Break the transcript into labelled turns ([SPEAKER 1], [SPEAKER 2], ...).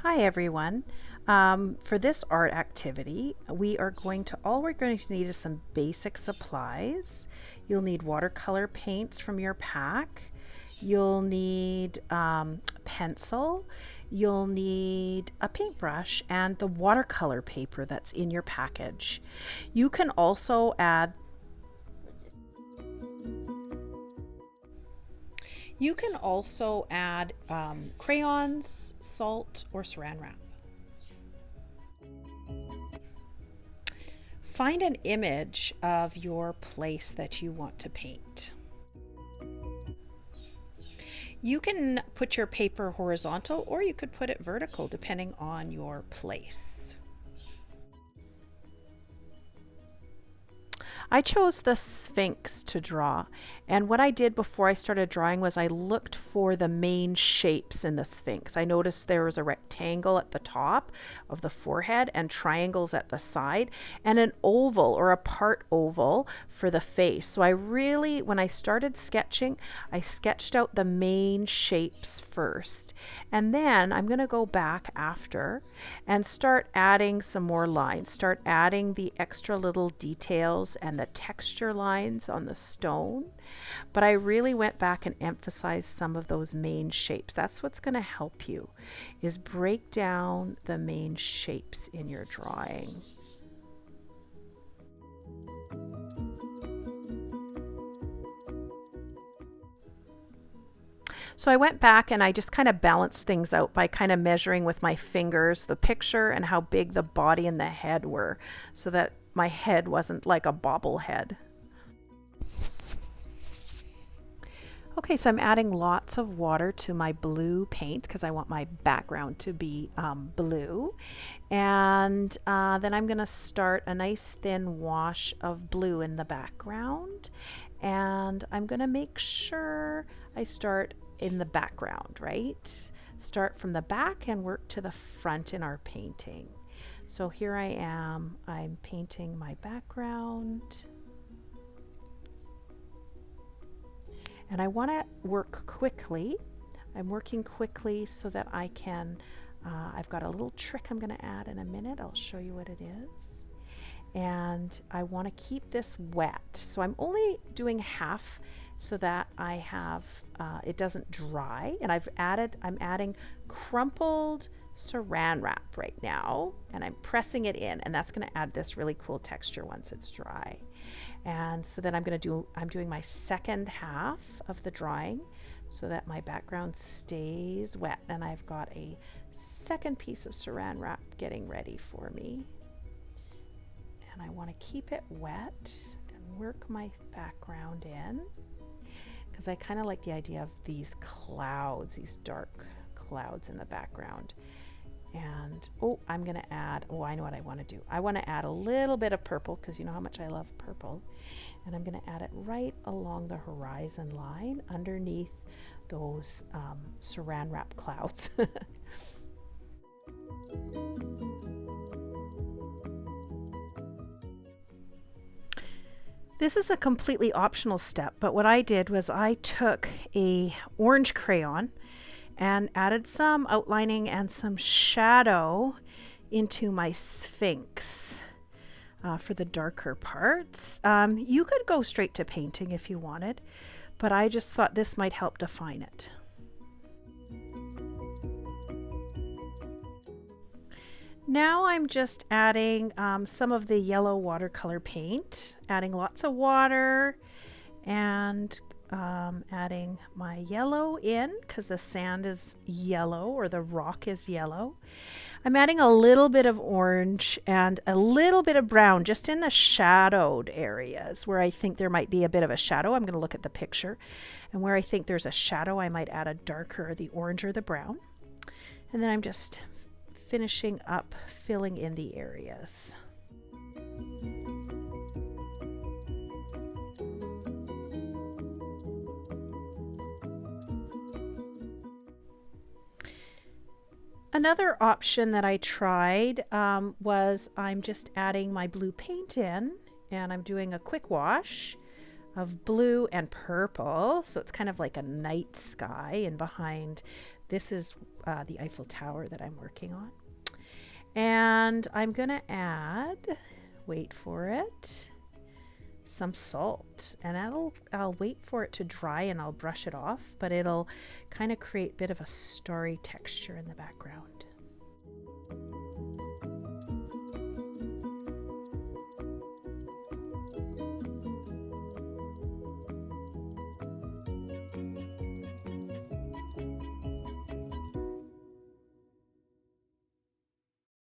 [SPEAKER 1] Hi everyone. For this art activity, all we're going to need is some basic supplies. You'll need watercolor paints from your pack. You'll need pencil. You'll need a paintbrush and the watercolor paper that's in your package. You can also add crayons, salt, or saran wrap. Find an image of your place that you want to paint. You can put your paper horizontal or you could put it vertical depending on your place. I chose the Sphinx to draw, and what I did before I started drawing was I looked for the main shapes in the Sphinx. I noticed there was a rectangle at the top of the forehead and triangles at the side and an oval or a part oval for the face. So when I started sketching, I sketched out the main shapes first, and then I'm going to go back after and start adding some more lines, start adding the extra little details and the texture lines on the stone. But I really went back and emphasized some of those main shapes. That's what's going to help you, is break down the main shapes in your drawing. So I went back and I just kind of balanced things out by kind of measuring with my fingers the picture and how big the body and the head were, so that my head wasn't like a bobblehead. Okay, so I'm adding lots of water to my blue paint because I want my background to be blue. And then I'm going to start a nice thin wash of blue in the background. And I'm going to make sure I start in the background, right? Start from the back and work to the front in our painting. So here I am, I'm painting my background. And I want to work quickly. I'm working quickly so that I can, I've got a little trick I'm going to add in a minute. I'll show you what it is. And I want to keep this wet. So I'm only doing half so that I have, it doesn't dry. And I'm adding crumpled saran wrap right now, and I'm pressing it in, and that's going to add this really cool texture once it's dry. And so then I'm doing my second half of the drawing so that my background stays wet, and I've got a second piece of saran wrap getting ready for me. And I want to keep it wet and work my background in, because I kind of like the idea of these clouds, these dark clouds in the background. And I'm going to add, I know what I want to do. I want to add a little bit of purple, because you know how much I love purple. And I'm going to add it right along the horizon line underneath those saran wrap clouds. This is a completely optional step, but what I did was I took a orange crayon and added some outlining and some shadow into my Sphinx for the darker parts. You could go straight to painting if you wanted, but I just thought this might help define it. Now I'm just adding some of the yellow watercolor paint, adding lots of water and adding my yellow in because the sand is yellow or the rock is yellow. I'm adding a little bit of orange and a little bit of brown just in the shadowed areas where I think there might be a bit of a shadow. I'm going to look at the picture, and where I think there's a shadow I might add a darker, the orange or the brown. And then I'm just finishing up filling in the areas. Another option that I tried was I'm just adding my blue paint in, and I'm doing a quick wash of blue and purple, so it's kind of like a night sky, and behind This is the Eiffel Tower that I'm working on. And I'm going to add, wait for it, some salt. And I'll wait for it to dry and I'll brush it off, but it'll kind of create a bit of a starry texture in the background.